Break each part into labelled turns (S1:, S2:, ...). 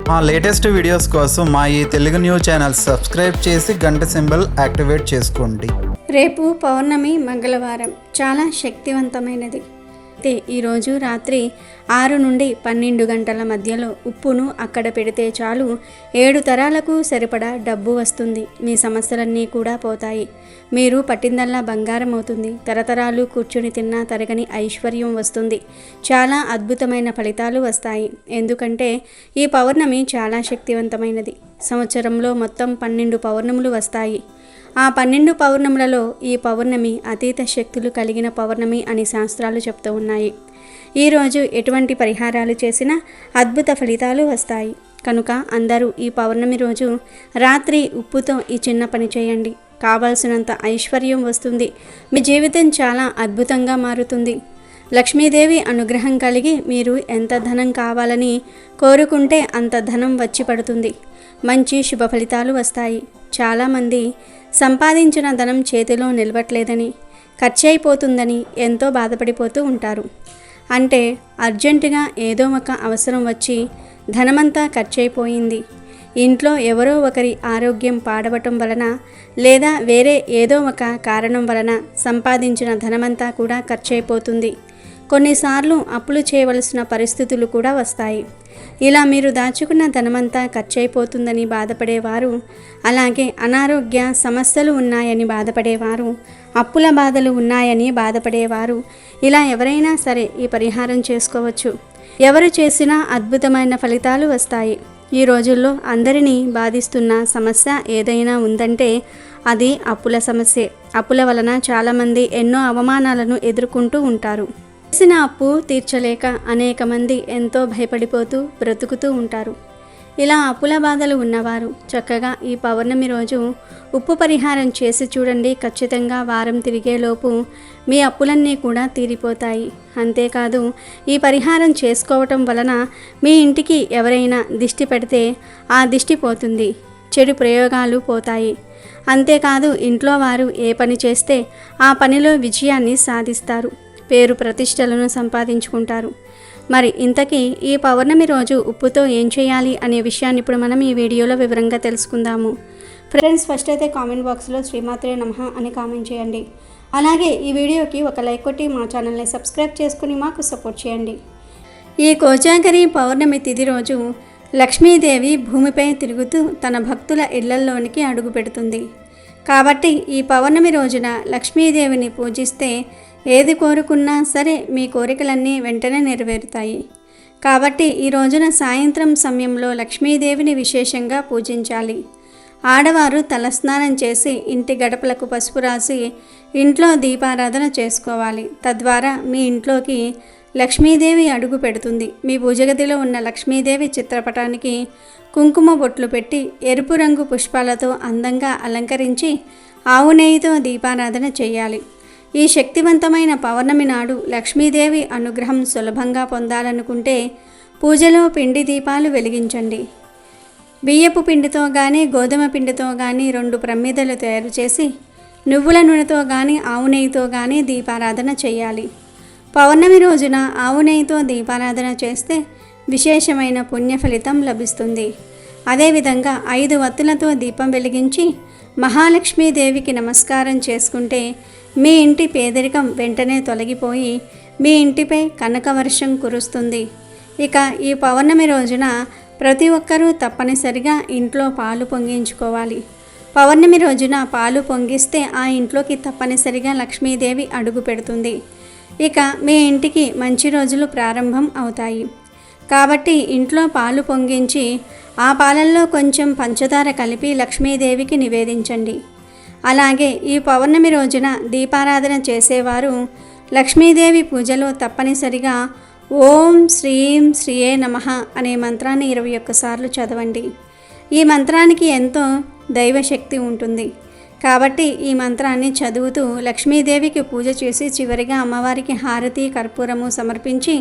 S1: మా latest videos కోసం మా ఈ తెలుగు న్యూస్ ఛానల్ సబ్స్క్రైబ్ చేసి గంట సింబల్ యాక్టివేట్ చేసుకోండి.
S2: రేపు పౌర్ణమి మంగళవారం చాలా శక్తివంతమైనది. ఈరోజు రాత్రి 6 నుండి 12 గంటల మధ్యలో ఉప్పును అక్కడ పెడితే చాలు 7 తరాలకు సరిపడా డబ్బు వస్తుంది. మీ సమస్యలన్నీ కూడా పోతాయి. మీరు పట్టిందల్లా బంగారం అవుతుంది. తరతరాలు కూర్చుని తిన్నా తరగని ఐశ్వర్యం వస్తుంది. చాలా అద్భుతమైన ఫలితాలు వస్తాయి. ఎందుకంటే ఈ పౌర్ణమి చాలా శక్తివంతమైనది. సంవత్సరంలో మొత్తం 12 పౌర్ణములు వస్తాయి. ఆ 12 పౌర్ణములలో ఈ పౌర్ణమి అతీత శక్తులు కలిగిన పౌర్ణమి అని శాస్త్రాలు చెప్తూ ఉన్నాయి. ఈరోజు ఎటువంటి పరిహారాలు చేసినా అద్భుత ఫలితాలు వస్తాయి. కనుక అందరూ ఈ పౌర్ణమి రోజు రాత్రి ఉప్పుతో ఈ చిన్న పని చేయండి. కావాల్సినంత ఐశ్వర్యం వస్తుంది. మీ జీవితం చాలా అద్భుతంగా మారుతుంది. లక్ష్మీదేవి అనుగ్రహం కలిగి మీరు ఎంత ధనం కావాలని కోరుకుంటే అంత ధనం వచ్చి పడుతుంది. మంచి శుభ ఫలితాలు వస్తాయి. చాలామంది సంపాదించిన ధనం చేతిలో నిలవట్లేదని, ఖర్చయిపోతుందని ఎంతో బాధపడిపోతూ ఉంటారు. అంటే అర్జెంటుగా ఏదో ఒక అవసరం వచ్చి ధనమంతా ఖర్చయిపోయింది. ఇంట్లో ఎవరో ఒకరి ఆరోగ్యం పాడవటం వలన లేదా వేరే ఏదో ఒక కారణం వలన సంపాదించిన ధనమంతా కూడా ఖర్చయిపోతుంది. కొన్నిసార్లు అప్పులు చేయవలసిన పరిస్థితులు కూడా వస్తాయి. ఇలా మీరు దాచుకున్న ధనమంతా ఖర్చయిపోతుందని బాధపడేవారు, అలాగే అనారోగ్య సమస్యలు ఉన్నాయని బాధపడేవారు, అప్పుల బాధలు ఉన్నాయని బాధపడేవారు, ఇలా ఎవరైనా సరే ఈ పరిహారం చేసుకోవచ్చు. ఎవరు చేసినా అద్భుతమైన ఫలితాలు వస్తాయి. ఈ రోజుల్లో అందరినీ బాధిస్తున్న సమస్య ఏదైనా ఉందంటే అది అప్పుల సమస్యే. అప్పుల వలన చాలామంది ఎన్నో అవమానాలను ఎదుర్కొంటూ ఉంటారు. చేసిన అప్పు తీర్చలేక అనేక మంది ఎంతో భయపడిపోతూ బ్రతుకుతూ ఉంటారు. ఇలా అప్పుల బాధలు ఉన్నవారు చక్కగా ఈ పౌర్ణమి రోజు ఉప్పు పరిహారం చేసి చూడండి. ఖచ్చితంగా వారం తిరిగేలోపు మీ అప్పులన్నీ కూడా తీరిపోతాయి. అంతేకాదు ఈ పరిహారం చేసుకోవటం వలన మీ ఇంటికి ఎవరైనా దిష్టి పెడితే ఆ దిష్టి పోతుంది. చెడు ప్రయోగాలు పోతాయి. అంతేకాదు ఇంట్లో వారు ఏ పని చేస్తే ఆ పనిలో విజయాన్ని సాధిస్తారు. పేరు ప్రతిష్టలను సంపాదించుకుంటారు. మరి ఇంతకీ ఈ పౌర్ణమి రోజు ఉప్పుతో ఏం చేయాలి అనే విషయాన్ని ఇప్పుడు మనం ఈ వీడియోలో వివరంగా తెలుసుకుందాము. ఫ్రెండ్స్, ఫస్ట్ అయితే కామెంట్ బాక్స్లో శ్రీమాత్రే నమః అని కామెంట్ చేయండి. అలాగే ఈ వీడియోకి ఒక లైక్ కొట్టి మా ఛానల్ని సబ్స్క్రైబ్ చేసుకుని మాకు సపోర్ట్ చేయండి. ఈ కోజాగరి పౌర్ణమి తిథి రోజు లక్ష్మీదేవి భూమిపై తిరుగుతూ తన భక్తుల ఇళ్లల్లోనికి అడుగు పెడుతుంది. కాబట్టి ఈ పౌర్ణమి రోజున లక్ష్మీదేవిని పూజిస్తే ఏది కోరుకున్నా సరే మీ కోరికలన్నీ వెంటనే నెరవేరుతాయి. కాబట్టి ఈ రోజున సాయంత్రం సమయంలో లక్ష్మీదేవిని విశేషంగా పూజించాలి. ఆడవారు తలస్నానం చేసి ఇంటి గడపలకు పసుపు రాసి ఇంట్లో దీపారాధన చేసుకోవాలి. తద్వారా మీ ఇంట్లోకి లక్ష్మీదేవి అడుగు పెడుతుంది. మీ పూజగదిలో ఉన్న లక్ష్మీదేవి చిత్రపటానికి కుంకుమ బొట్లు పెట్టి ఎరుపు రంగు పుష్పాలతో అందంగా అలంకరించి ఆవు నెయ్యితో దీపారాధన చేయాలి. ఈ శక్తివంతమైన పౌర్ణమి నాడు లక్ష్మీదేవి అనుగ్రహం సులభంగా పొందాలనుకుంటే పూజలో పిండి దీపాలు వెలిగించండి. బియ్యపు పిండితో కానీ గోధుమ పిండితో కానీ 2 ప్రమిదలు తయారు చేసి నువ్వుల నూనెతో కానీ ఆవు నెయ్యితో కానీ దీపారాధన చేయాలి. పౌర్ణమి రోజున ఆవు నెయ్యితో దీపారాధన చేస్తే విశేషమైన పుణ్య ఫలితం లభిస్తుంది. అదేవిధంగా 5 వత్తులతో దీపం వెలిగించి మహాలక్ష్మీదేవికి నమస్కారం చేసుకుంటే మీ ఇంటి పేదరికం వెంటనే తొలగిపోయి మీ ఇంటిపై కనకవర్షం కురుస్తుంది. ఇక ఈ పౌర్ణమి రోజున ప్రతి ఒక్కరూ తప్పనిసరిగా ఇంట్లో పాలు పొంగించుకోవాలి. పౌర్ణమి రోజున పాలు పొంగిస్తే ఆ ఇంట్లోకి తప్పనిసరిగా లక్ష్మీదేవి అడుగు పెడుతుంది. ఇక మీ ఇంటికి మంచి రోజులు ప్రారంభం అవుతాయి. కాబట్టి ఇంట్లో పాలు పొంగించి ఆ పాలల్లో కొంచెం పంచదార కలిపి లక్ష్మీదేవికి నివేదించండి. అలాగే ఈ పౌర్ణమి రోజున దీపారాధన చేసేవారు లక్ష్మీదేవి పూజలో తప్పనిసరిగా ఓం శ్రీం శ్రీయే నమః అనే మంత్రాన్ని 21 సార్లు చదవండి. ఈ మంత్రానికి ఎంతో దైవశక్తి ఉంటుంది. కాబట్టి ఈ మంత్రాన్ని చదువుతూ లక్ష్మీదేవికి పూజ చేసి చివరిగా అమ్మవారికి హారతి కర్పూరము సమర్పించి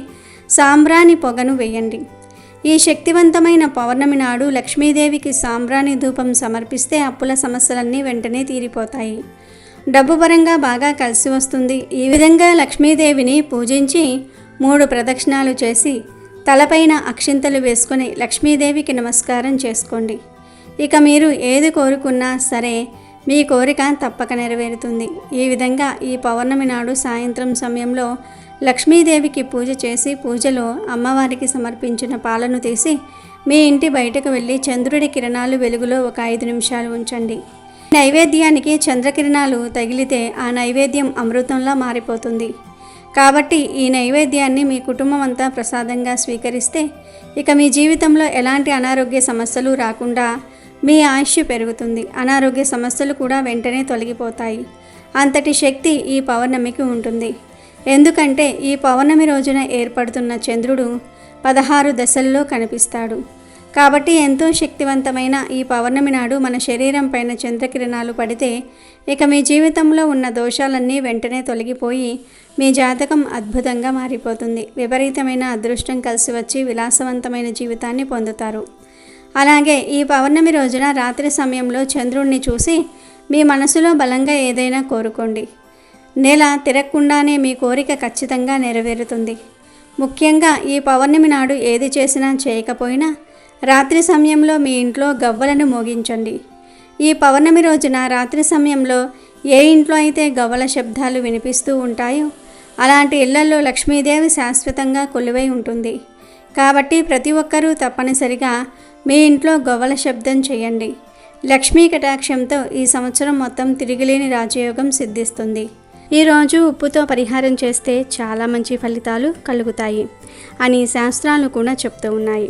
S2: సాంబ్రాణి పొగను వేయండి. ఈ శక్తివంతమైన పౌర్ణమి నాడు లక్ష్మీదేవికి సాంబ్రాణి ధూపం సమర్పిస్తే అప్పుల సమస్యలన్నీ వెంటనే తీరిపోతాయి. డబ్బు పరంగా బాగా కలిసి వస్తుంది. ఈ విధంగా లక్ష్మీదేవిని పూజించి 3 ప్రదక్షిణాలు చేసి తలపైన అక్షింతలు వేసుకొని లక్ష్మీదేవికి నమస్కారం చేసుకోండి. ఇక మీరు ఏది కోరుకున్నా సరే మీ కోరిక తప్పక నెరవేరుతుంది. ఈ విధంగా ఈ పౌర్ణమి నాడు సాయంత్రం సమయంలో లక్ష్మీదేవికి పూజ చేసి పూజలో అమ్మవారికి సమర్పించిన పాలను తీసి మీ ఇంటి బయటకు వెళ్ళి చంద్రుడి కిరణాలు వెలుగులో ఒక 5 నిమిషాలు ఉంచండి. నైవేద్యానికి చంద్రకిరణాలు తగిలితే ఆ నైవేద్యం అమృతంలా మారిపోతుంది. కాబట్టి ఈ నైవేద్యాన్ని మీ కుటుంబం అంతా ప్రసాదంగా స్వీకరిస్తే ఇక మీ జీవితంలో ఎలాంటి అనారోగ్య సమస్యలు రాకుండా మీ ఆయుష్ పెరుగుతుంది. అనారోగ్య సమస్యలు కూడా వెంటనే తొలగిపోతాయి. అంతటి శక్తి ఈ పౌర్ణమికి ఉంటుంది. ఎందుకంటే ఈ పౌర్ణమి రోజున ఏర్పడుతున్న చంద్రుడు 16 దశల్లో కనిపిస్తాడు. కాబట్టి ఎంతో శక్తివంతమైన ఈ పౌర్ణమి నాడు మన శరీరం పైన చంద్రకిరణాలు పడితే ఇక మీ జీవితంలో ఉన్న దోషాలన్నీ వెంటనే తొలగిపోయి మీ జాతకం అద్భుతంగా మారిపోతుంది. విపరీతమైన అదృష్టం కలిసి వచ్చి విలాసవంతమైన జీవితాన్ని పొందుతారు. అలాగే ఈ పౌర్ణమి రోజున రాత్రి సమయంలో చంద్రుణ్ణి చూసి మీ మనసులో బలంగా ఏదైనా కోరుకోండి. నెల తిరగకుండానే మీ కోరిక ఖచ్చితంగా నెరవేరుతుంది. ముఖ్యంగా ఈ పౌర్ణమి నాడు ఏది చేసినా చేయకపోయినా రాత్రి సమయంలో మీ ఇంట్లో గవ్వలను మోగించండి. ఈ పౌర్ణమి రోజున రాత్రి సమయంలో ఏ ఇంట్లో అయితే గవ్వల శబ్దాలు వినిపిస్తూ ఉంటాయో అలాంటి ఇళ్లలో లక్ష్మీదేవి శాశ్వతంగా కొలువై ఉంటుంది. కాబట్టి ప్రతి ఒక్కరూ తప్పనిసరిగా మీ ఇంట్లో గవ్వల శబ్దం చేయండి. లక్ష్మీ కటాక్షంతో ఈ సంవత్సరం మొత్తం తిరిగిలేని రాజయోగం సిద్ధిస్తుంది. ఈరోజు ఉప్పుతో పరిహారం చేస్తే చాలా మంచి ఫలితాలు కలుగుతాయి అని శాస్త్రాలు కూడా చెప్తూ ఉన్నాయి.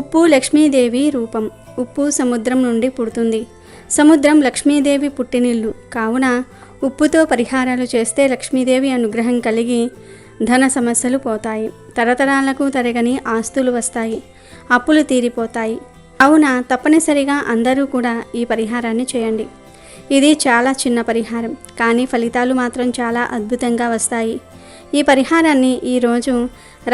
S2: ఉప్పు లక్ష్మీదేవి రూపం. ఉప్పు సముద్రం నుండి పుడుతుంది. సముద్రం లక్ష్మీదేవి పుట్టినిల్లు కావున ఉప్పుతో పరిహారాలు చేస్తే లక్ష్మీదేవి అనుగ్రహం కలిగి ధన సమస్యలు పోతాయి. తరతరాలకు తరగని ఆస్తులు వస్తాయి. అప్పులు తీరిపోతాయి. అవున తప్పనిసరిగా అందరూ కూడా ఈ పరిహారాన్ని చేయండి. ఇది చాలా చిన్న పరిహారం కానీ ఫలితాలు మాత్రం చాలా అద్భుతంగా వస్తాయి. ఈ పరిహారాన్ని ఈరోజు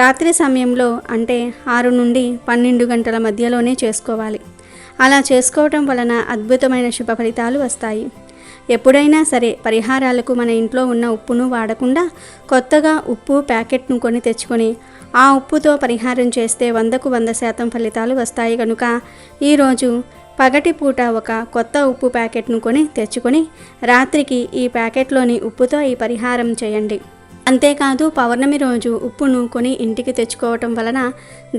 S2: రాత్రి సమయంలో అంటే 6 నుండి 12 గంటల మధ్యలోనే చేసుకోవాలి. అలా చేసుకోవటం వలన అద్భుతమైన శుభ ఫలితాలు వస్తాయి. ఎప్పుడైనా సరే పరిహారాలకు మన ఇంట్లో ఉన్న ఉప్పును వాడకుండా కొత్తగా ఉప్పు ప్యాకెట్ను కొని తెచ్చుకొని ఆ ఉప్పుతో పరిహారం చేస్తే 100కు 100% ఫలితాలు వస్తాయి. కనుక ఈరోజు పగటిపూట ఒక కొత్త ఉప్పు ప్యాకెట్ను కొని తెచ్చుకొని రాత్రికి ఈ ప్యాకెట్లోని ఉప్పుతో ఈ పరిహారం చేయండి. అంతేకాదు పౌర్ణమి రోజు ఉప్పును కొని ఇంటికి తెచ్చుకోవటం వలన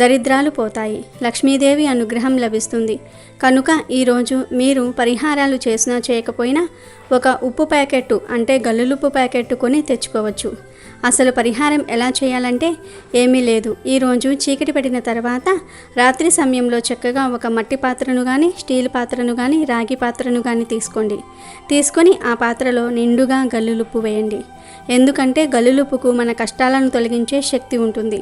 S2: దరిద్రాలు పోతాయి. లక్ష్మీదేవి అనుగ్రహం లభిస్తుంది. కనుక ఈరోజు మీరు పరిహారాలు చేసినా చేయకపోయినా ఒక ఉప్పు ప్యాకెట్టు అంటే గల్లులుప్పు ప్యాకెట్టు కొని తెచ్చుకోవచ్చు. అసలు పరిహారం ఎలా చేయాలంటే ఏమీ లేదు. ఈరోజు చీకటి పడిన తర్వాత రాత్రి సమయంలో చక్కగా ఒక మట్టి పాత్రను కానీ స్టీల్ పాత్రను కానీ రాగి పాత్రను కానీ తీసుకొని ఆ పాత్రలో నిండుగా గల్లులుప్పు వేయండి. ఎందుకంటే గల్లులుప్పుకు మన కష్టాలను తొలగించే శక్తి ఉంటుంది.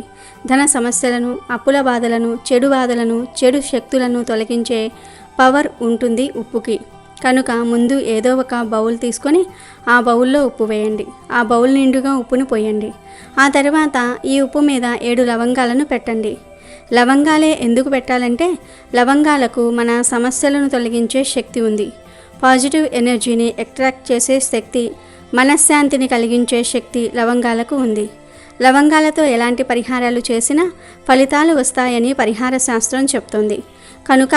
S2: ధన సమస్యలను, అప్పుల బాధలను, చెడు బాధలను, చెడు శక్తులను తొలగించే పవర్ ఉంటుంది ఉప్పుకి. కనుక ముందు ఏదో ఒక బౌల్ తీసుకొని ఆ బౌల్లో ఉప్పు వేయండి. ఆ బౌల్ నిండుగా ఉప్పును పోయండి. ఆ తర్వాత ఈ ఉప్పు మీద 7 లవంగాలను పెట్టండి. లవంగాలే ఎందుకు పెట్టాలంటే లవంగాలకు మన సమస్యలను తొలగించే శక్తి ఉంది. పాజిటివ్ ఎనర్జీని అట్రాక్ట్ చేసే శక్తి, మనశ్శాంతిని కలిగించే శక్తి లవంగాలకు ఉంది. లవంగాలతో ఎలాంటి పరిహారాలు చేసినా ఫలితాలు వస్తాయని పరిహార శాస్త్రం చెప్తుంది. కనుక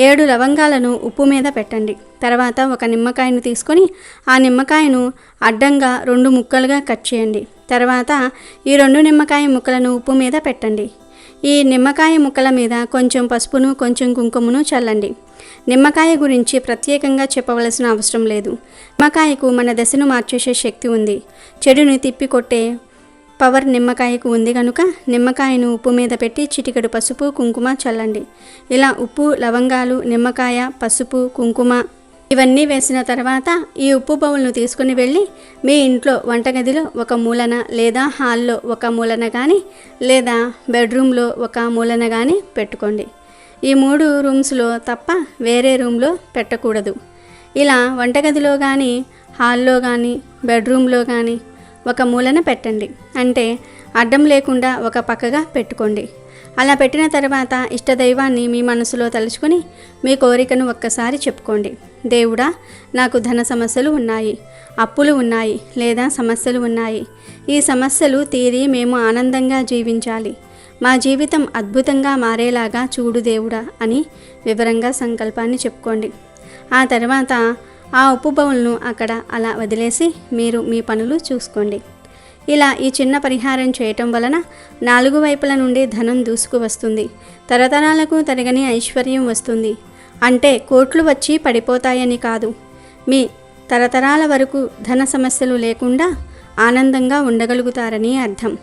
S2: 7 లవంగాలను ఉప్పు మీద పెట్టండి. తర్వాత ఒక నిమ్మకాయను తీసుకొని ఆ నిమ్మకాయను అడ్డంగా 2 ముక్కలుగా కట్ చేయండి. తర్వాత ఈ 2 నిమ్మకాయ ముక్కలను ఉప్పు మీద పెట్టండి. ఈ నిమ్మకాయ ముక్కల మీద కొంచెం పసుపును, కొంచెం కుంకుమను చల్లండి. నిమ్మకాయ గురించి ప్రత్యేకంగా చెప్పవలసిన అవసరం లేదు. నిమ్మకాయకు మన దశను మార్చేసే శక్తి ఉంది. చెడుని తిప్పికొట్టే పవర్ నిమ్మకాయకు ఉంది. కనుక నిమ్మకాయను ఉప్పు మీద పెట్టి చిటికెడు పసుపు, కుంకుమ చల్లండి. ఇలా ఉప్పు, లవంగాలు, నిమ్మకాయ, పసుపు, కుంకుమ ఇవన్నీ వేసిన తర్వాత ఈ ఉప్పు బౌల్ను తీసుకుని వెళ్ళి మీ ఇంట్లో వంటగదిలో ఒక మూలన లేదా హాల్లో ఒక మూలన కానీ లేదా బెడ్రూమ్లో ఒక మూలన కానీ పెట్టుకోండి. ఈ 3 రూమ్స్లో తప్ప వేరే రూమ్లో పెట్టకూడదు. ఇలా వంటగదిలో కానీ హాల్లో కానీ బెడ్రూమ్లో కానీ ఒక మూలన పెట్టండి. అంటే అడ్డం లేకుండా ఒక పక్కగా పెట్టుకోండి. అలా పెట్టిన తర్వాత ఇష్టదైవాన్ని మీ మనసులో తలుచుకొని మీ కోరికను ఒక్కసారి చెప్పుకోండి. దేవుడా, నాకు ధన సమస్యలు ఉన్నాయి, అప్పులు ఉన్నాయి లేదా సమస్యలు ఉన్నాయి. ఈ సమస్యలు తీరి మేము ఆనందంగా జీవించాలి. మా జీవితం అద్భుతంగా మారేలాగా చూడు దేవుడా అని వివరంగా సంకల్పాన్ని చెప్పుకోండి. ఆ తర్వాత ఆ ఉప్పు బౌల్ను అక్కడ అలా వదిలేసి మీరు మీ పనులు చూసుకోండి. ఇలా ఈ చిన్న పరిహారం చేయటం వలన 4 వైపుల నుండి ధనం దూసుకు వస్తుంది. తరతరాలకు తరగని ఐశ్వర్యం వస్తుంది. అంటే కోట్లు వచ్చి పడిపోతాయని కాదు, మీ తరతరాల వరకు ధన సమస్యలు లేకుండా ఆనందంగా ఉండగలుగుతారని అర్థం.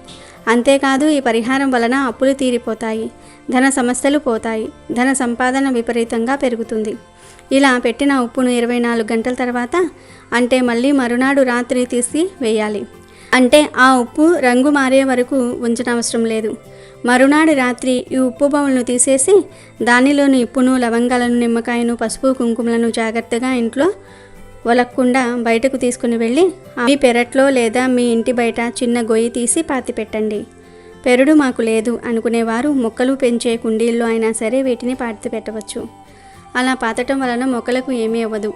S2: అంతేకాదు ఈ పరిహారం వలన అప్పులు తీరిపోతాయి, ధన సమస్యలు పోతాయి, ధన సంపాదన విపరీతంగా పెరుగుతుంది. ఇలా పెట్టిన ఉప్పును 24 గంటల తర్వాత అంటే మళ్ళీ మరునాడు రాత్రి తీసి వేయాలి. అంటే ఆ ఉప్పు రంగు మారే వరకు ఉంచనవసరం లేదు. మరునాడు రాత్రి ఈ ఉప్పు బౌల్ను తీసేసి దానిలోని ఉప్పును, లవంగాలను, నిమ్మకాయను, పసుపు, కుంకుమలను జాగ్రత్తగా ఇంట్లో ఒలక్కుండా బయటకు తీసుకుని వెళ్ళి మీ పెరట్లో లేదా మీ ఇంటి బయట చిన్న గొయ్యి తీసి పాతిపెట్టండి. పెరడు మాకు లేదు అనుకునేవారు మొక్కలు పెంచే కుండీల్లో అయినా సరే వీటిని పాతి పెట్టవచ్చు. అలా పాతటం వలన మొక్కలకు ఏమీ అవ్వదు.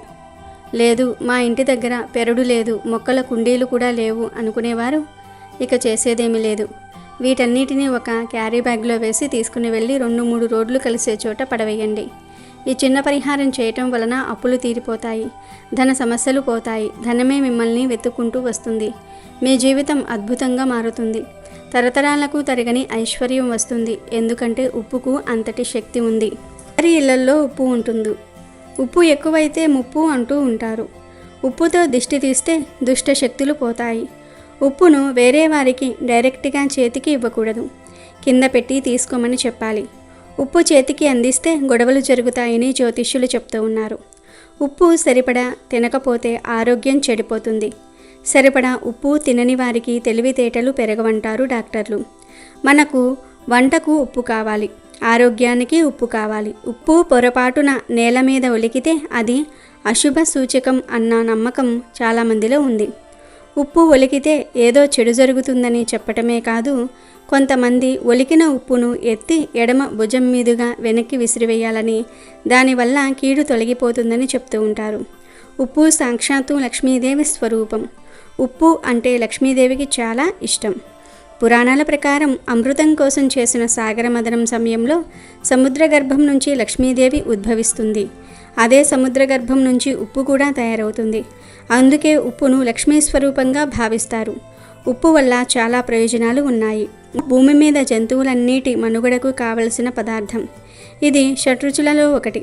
S2: లేదు మా ఇంటి దగ్గర పెరడు లేదు, మొక్కల కుండీలు కూడా లేవు అనుకునేవారు ఇక చేసేదేమీ లేదు. వీటన్నిటినీ ఒక క్యారీ బ్యాగ్లో వేసి తీసుకుని వెళ్ళి 2-3 రోడ్లు కలిసే చోట పడవేయండి. ఈ చిన్న పరిహారం చేయటం వలన అప్పులు తీరిపోతాయి, ధన సమస్యలు పోతాయి, ధనమే మిమ్మల్ని వెతుక్కుంటూ వస్తుంది. మీ జీవితం అద్భుతంగా మారుతుంది. తరతరాలకు తరగని ఐశ్వర్యం వస్తుంది. ఎందుకంటే ఉప్పుకు అంతటి శక్తి ఉంది. అందరి ఇళ్లల్లో ఉప్పు ఉంటుంది. ఉప్పు ఎక్కువైతే ముప్పు అంటూ ఉంటారు. ఉప్పుతో దిష్టి తీస్తే దుష్ట శక్తులు పోతాయి. ఉప్పును వేరే వారికి డైరెక్ట్గా చేతికి ఇవ్వకూడదు, కింద పెట్టి తీసుకోమని చెప్పాలి. ఉప్పు చేతికి అందిస్తే గొడవలు జరుగుతాయని జ్యోతిష్యులు చెప్తూ ఉన్నారు. ఉప్పు సరిపడా తినకపోతే ఆరోగ్యం చెడిపోతుంది. సరిపడా ఉప్పు తినని వారికి తెలివితేటలు పెరగవంటారు డాక్టర్లు. మనకు వంటకు ఉప్పు కావాలి, ఆరోగ్యానికి ఉప్పు కావాలి. ఉప్పు పొరపాటున నేల మీద ఒలికితే అది అశుభ సూచకం అన్న నమ్మకం చాలామందిలో ఉంది. ఉప్పు ఒలికితే ఏదో చెడు జరుగుతుందని చెప్పటమే కాదు, కొంతమంది ఒలికిన ఉప్పును ఎత్తి ఎడమ భుజం మీదుగా వెనక్కి విసిరివేయాలని, దానివల్ల కీడు తొలగిపోతుందని చెప్తూ ఉంటారు. ఉప్పు సాక్షాత్తు లక్ష్మీదేవి స్వరూపం. ఉప్పు అంటే లక్ష్మీదేవికి చాలా ఇష్టం. పురాణాల ప్రకారం అమృతం కోసం చేసిన సాగర మదనం సమయంలో సముద్ర గర్భం నుంచి లక్ష్మీదేవి ఉద్భవిస్తుంది. అదే సముద్ర గర్భం నుంచి ఉప్పు కూడా తయారవుతుంది. అందుకే ఉప్పును లక్ష్మీ స్వరూపంగా భావిస్తారు. ఉప్పు వల్ల చాలా ప్రయోజనాలు ఉన్నాయి. భూమి మీద జంతువులన్నిటి మనుగడకు కావలసిన పదార్థం. ఇది షడ్రుచులలో ఒకటి.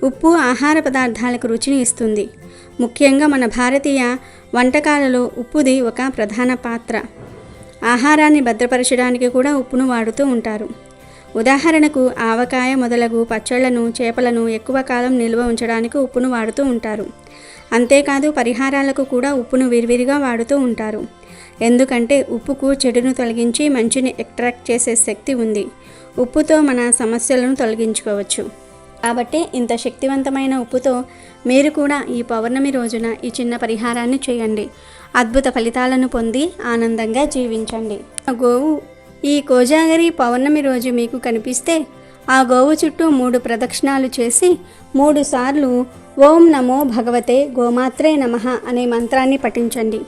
S2: ఉప్పు ఆహార పదార్థాలకు రుచిని ఇస్తుంది. ముఖ్యంగా మన భారతీయ వంటకాలలో ఉప్పుది ఒక ప్రధాన పాత్ర. ఆహారాన్ని భద్రపరచడానికి కూడా ఉప్పును వాడుతూ ఉంటారు. ఉదాహరణకు ఆవకాయ మొదలగు పచ్చళ్లను, చేపలను ఎక్కువ కాలం నిల్వ ఉంచడానికి ఉప్పును వాడుతూ ఉంటారు. అంతేకాదు పరిహారాలకు కూడా ఉప్పును విరివిరిగా వాడుతూ ఉంటారు. ఎందుకంటే ఉప్పుకు చెడును తొలగించి మంచిని ఎక్స్ట్రాక్ట్ చేసే శక్తి ఉంది. ఉప్పుతో మన సమస్యలను తొలగించుకోవచ్చు. కాబట్టి ఇంత శక్తివంతమైన ఉప్పుతో మీరు కూడా ఈ పౌర్ణమి రోజున ఈ చిన్న పరిహారాన్ని చేయండి. అద్భుత ఫలితాలను పొంది ఆనందంగా జీవించండి. గోవు ఈ కోజాగరి పౌర్ణమి రోజు మీకు కనిపిస్తే ఆ గోవు చుట్టూ 3 ప్రదక్షిణాలు చేసి 3 సార్లు ఓం నమో భగవతే గోమాత్రే నమః అనే మంత్రాన్ని పఠించండి.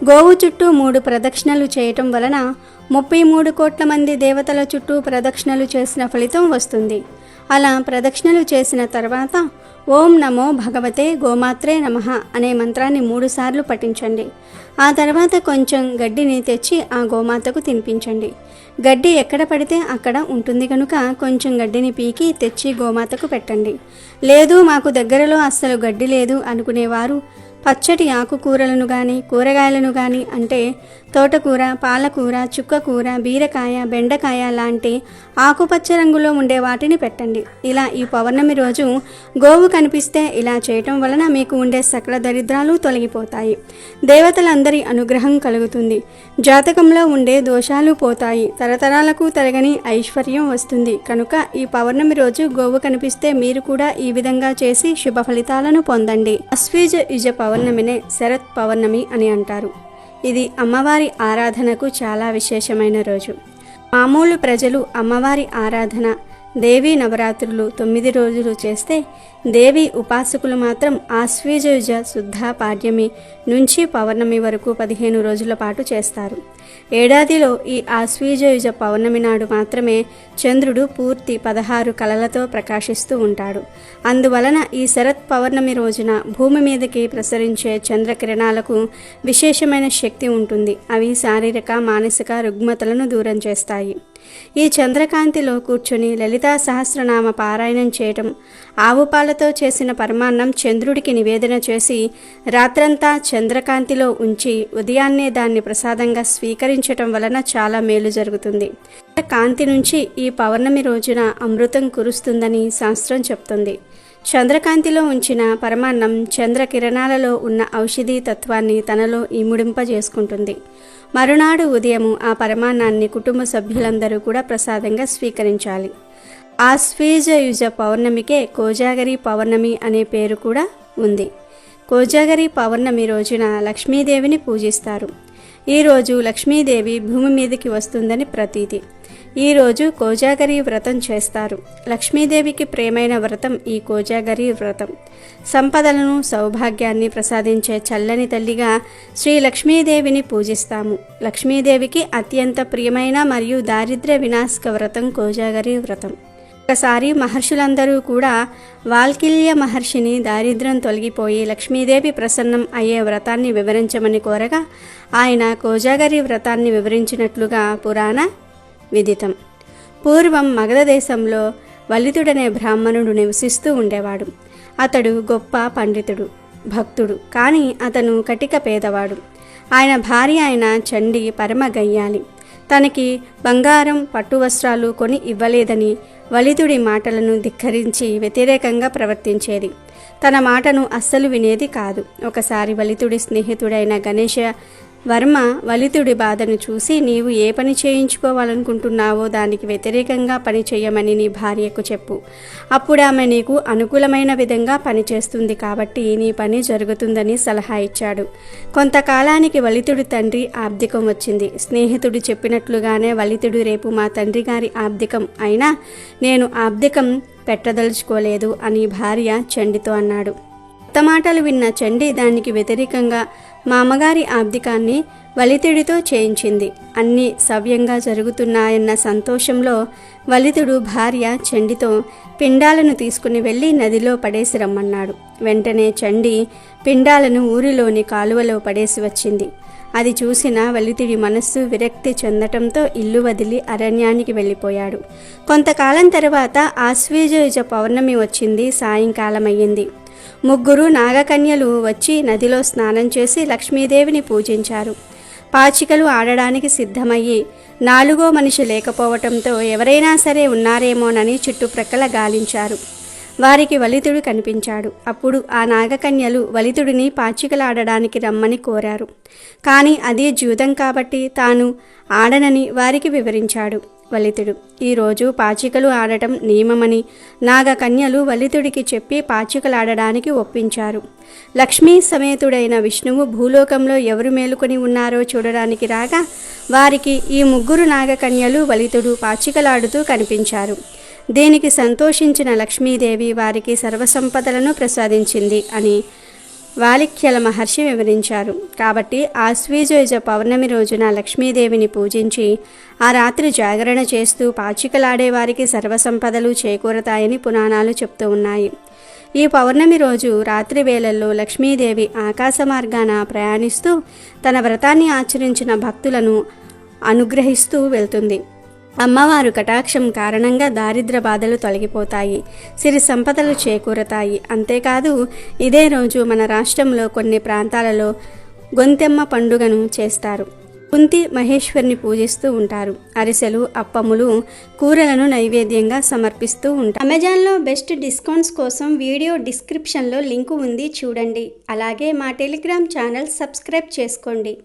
S2: గోవు చుట్టూ 3 ప్రదక్షిణలు చేయటం వలన 33 కోట్ల మంది దేవతల చుట్టూ ప్రదక్షిణలు చేసిన ఫలితం వస్తుంది. అలా ప్రదక్షిణలు చేసిన తర్వాత ఓం నమో భగవతే గోమాత్రే నమః అనే మంత్రాన్ని 3 సార్లు పఠించండి. ఆ తర్వాత కొంచెం గడ్డిని తెచ్చి ఆ గోమాతకు తినిపించండి. గడ్డి ఎక్కడ పడితే అక్కడ ఉంటుంది కనుక కొంచెం గడ్డిని పీకి తెచ్చి గోమాతకు పెట్టండి. లేదు మాకు దగ్గరలో అస్సలు గడ్డి లేదు అనుకునేవారు పచ్చటి ఆకుకూరలను కానీ కూరగాయలను కానీ అంటే తోటకూర, పాలకూర, చుక్కకూర, బీరకాయ, బెండకాయ లాంటి ఆకుపచ్చ రంగులో ఉండే వాటిని పెట్టండి. ఇలా ఈ పౌర్ణమి రోజు గోవు కనిపిస్తే ఇలా చేయటం వలన మీకు ఉండే సకల దరిద్రాలు తొలగిపోతాయి. దేవతలందరి అనుగ్రహం కలుగుతుంది. జాతకంలో ఉండే దోషాలు పోతాయి. తరతరాలకు తరగని ఐశ్వర్యం వస్తుంది. కనుక ఈ పౌర్ణమి రోజు గోవు కనిపిస్తే మీరు కూడా ఈ విధంగా చేసి శుభ ఫలితాలను పొందండి. అశ్వీజ యుజ పౌర్ణమినే శరత్ పౌర్ణమి అని అంటారు. ఇది అమ్మవారి ఆరాధనకు చాలా విశేషమైన రోజు. మామూలు ప్రజలు అమ్మవారి ఆరాధన దేవీ నవరాత్రులు 9 రోజులు చేస్తే దేవి ఉపాసకులు మాత్రం ఆశ్వీజయుజ శుద్ధ పాడ్యమి నుంచి పౌర్ణమి వరకు 15 రోజుల పాటు చేస్తారు. ఏడాదిలో ఈ ఆశ్వీజయుజ పౌర్ణమి నాడు మాత్రమే చంద్రుడు పూర్తి 16 కళలతో ప్రకాశిస్తూ ఉంటాడు. అందువలన ఈ శరత్ పౌర్ణమి రోజున భూమి మీదకి ప్రసరించే చంద్రకిరణాలకు విశేషమైన శక్తి ఉంటుంది. అవి శారీరక మానసిక రుగ్మతలను దూరం చేస్తాయి. ఈ చంద్రకాంతిలో కూర్చొని లలితా సహస్రనామ పారాయణం చేయటం, ఆవు పాలతో చేసిన పరమాన్నం చంద్రుడికి నివేదన చేసి రాత్రంతా చంద్రకాంతిలో ఉంచి ఉదయాన్నే దాన్ని ప్రసాదంగా స్వీకరించటం వలన చాలా మేలు జరుగుతుంది. కాంతి నుంచి ఈ పౌర్ణమి రోజున అమృతం కురుస్తుందని శాస్త్రం చెప్తుంది. చంద్రకాంతిలో ఉంచిన పరమాన్నం చంద్రకిరణాలలో ఉన్న ఔషధీ తత్వాన్ని తనలో ఇముడింపజేసుకుంటుంది. మరునాడు ఉదయము ఆ పరమాన్నాన్ని కుటుంబ సభ్యులందరూ కూడా ప్రసాదంగా స్వీకరించాలి. ఆశ్వీజయుజ పౌర్ణమికే కోజాగరి పౌర్ణమి అనే పేరు కూడా ఉంది. కోజాగరి పౌర్ణమి రోజున లక్ష్మీదేవిని పూజిస్తారు. ఈరోజు లక్ష్మీదేవి భూమి మీదకి వస్తుందని ప్రతీతి. ఈరోజు కోజాగరి వ్రతం చేస్తారు. లక్ష్మీదేవికి ప్రేమైన వ్రతం ఈ కోజాగరి వ్రతం. సంపదలను సౌభాగ్యాన్ని ప్రసాదించే చల్లని తల్లిగా శ్రీ లక్ష్మీదేవిని పూజిస్తాము. లక్ష్మీదేవికి అత్యంత ప్రియమైన మరియు దారిద్ర్య వినాశక వ్రతం కోజాగరి వ్రతం. ఒకసారి మహర్షులందరూ కూడా వాల్కిల్య మహర్షిని దారిద్ర్యం తొలగిపోయి లక్ష్మీదేవి ప్రసన్నం అయ్యే వ్రతాన్ని వివరించమని కోరగా ఆయన కోజాగరి వ్రతాన్ని వివరించినట్లుగా పురాణ విదితం. పూర్వం మగధ దేశంలో వలితుడనే బ్రాహ్మణుడు నివసిస్తూ ఉండేవాడు. అతడు గొప్ప పండితుడు, భక్తుడు. కానీ అతను కటిక పేదవాడు. ఆయన భార్య అయిన చండి పరమ గయ్యాలి. తనకి బంగారం పట్టు వస్త్రాలు కొని ఇవ్వలేదని వలితుడి మాటలను ధిక్కరించి వ్యతిరేకంగా ప్రవర్తించేది. తన మాటను అస్సలు వినేది కాదు. ఒకసారి వలితుడి స్నేహితుడైన గణేశ వర్మ వలితుడి బాధను చూసి, నీవు ఏ పని చేయించుకోవాలనుకుంటున్నావో దానికి వ్యతిరేకంగా పని చేయమని నీ భార్యకు చెప్పు. అప్పుడు ఆమె నీకు అనుకూలమైన విధంగా పనిచేస్తుంది కాబట్టి నీ పని జరుగుతుందని సలహా ఇచ్చాడు. కొంతకాలానికి వలితుడి తండ్రి ఆబ్దికం వచ్చింది. స్నేహితుడు చెప్పినట్లుగానే వలితుడు, రేపు మా తండ్రి గారి ఆబ్దికం అయినా నేను ఆబ్దికం పెట్టదలుచుకోలేదు అని భార్య చండితో అన్నాడు. కొత్త మాటలు విన్న చండి దానికి వ్యతిరేకంగా మామగారి ఆబ్దికాన్ని వలితుడితో చేయించింది. అన్నీ సవ్యంగా జరుగుతున్నాయన్న సంతోషంలో వలితుడు భార్య చండితో పిండాలను తీసుకుని వెళ్ళి నదిలో పడేసి రమ్మన్నాడు. వెంటనే చండి పిండాలను ఊరిలోని కాలువలో పడేసి వచ్చింది. అది చూసిన వలితుడి మనస్సు విరక్తి చెందటంతో ఇల్లు వదిలి అరణ్యానికి వెళ్ళిపోయాడు. కొంతకాలం తర్వాత ఆశ్వీజయుజ పౌర్ణమి వచ్చింది. సాయంకాలం అయ్యింది. 3 నాగకన్యలు వచ్చి నదిలో స్నానం చేసి లక్ష్మీదేవిని పూజించారు. పాచికలు ఆడడానికి సిద్ధమయ్యి 4వ మనిషి లేకపోవటంతో ఎవరైనా సరే ఉన్నారేమోనని చుట్టుప్రక్కల గాలించారు. వారికి వలితుడు కనిపించాడు. అప్పుడు ఆ నాగకన్యలు వలితుడిని పాచికలాడడానికి రమ్మని కోరారు. కానీ అది జూదం కాబట్టి తాను ఆడనని వారికి వివరించాడు వలితుడు. ఈరోజు పాచికలు ఆడటం నియమమని నాగకన్యలు వలితుడికి చెప్పి పాచికలాడడానికి ఒప్పించారు. లక్ష్మీ సమేతుడైన విష్ణువు భూలోకంలో ఎవరు మేలుకొని ఉన్నారో చూడడానికి రాగా వారికి ఈ 3 నాగకన్యలు వలితుడు పాచికలాడుతూ కనిపించారు. దీనికి సంతోషించిన లక్ష్మీదేవి వారికి సర్వసంపదలను ప్రసాదించింది అని వాలిఖ్యల మహర్షి వివరించారు. కాబట్టి ఆశ్వీజయుజ పౌర్ణమి రోజున లక్ష్మీదేవిని పూజించి ఆ రాత్రి జాగరణ చేస్తూ పాచికలాడే వారికి సర్వసంపదలు చేకూరతాయని పురాణాలు చెప్తూ ఉన్నాయి. ఈ పౌర్ణమి రోజు రాత్రి వేళల్లో లక్ష్మీదేవి ఆకాశ మార్గాన ప్రయాణిస్తూ తన వ్రతాన్ని ఆచరించిన భక్తులను అనుగ్రహిస్తూ వెళ్తుంది. అమ్మవారు కటాక్షం కారణంగా దారిద్ర బాధలు తొలగిపోతాయి, సిరి సంపదలు చేకూరతాయి. అంతేకాదు ఇదే రోజు మన రాష్ట్రంలో కొన్ని ప్రాంతాలలో గొంతెమ్మ పండుగను చేస్తారు. కుంతి మహేశ్వరిని పూజిస్తూ ఉంటారు. అరిసెలు, అప్పములు, కూరలను నైవేద్యంగా సమర్పిస్తూ ఉంటారు. అమెజాన్లో బెస్ట్ డిస్కౌంట్స్ కోసం వీడియో డిస్క్రిప్షన్లో లింకు ఉంది, చూడండి. అలాగే మా టెలిగ్రామ్ ఛానల్ సబ్స్క్రైబ్ చేసుకోండి.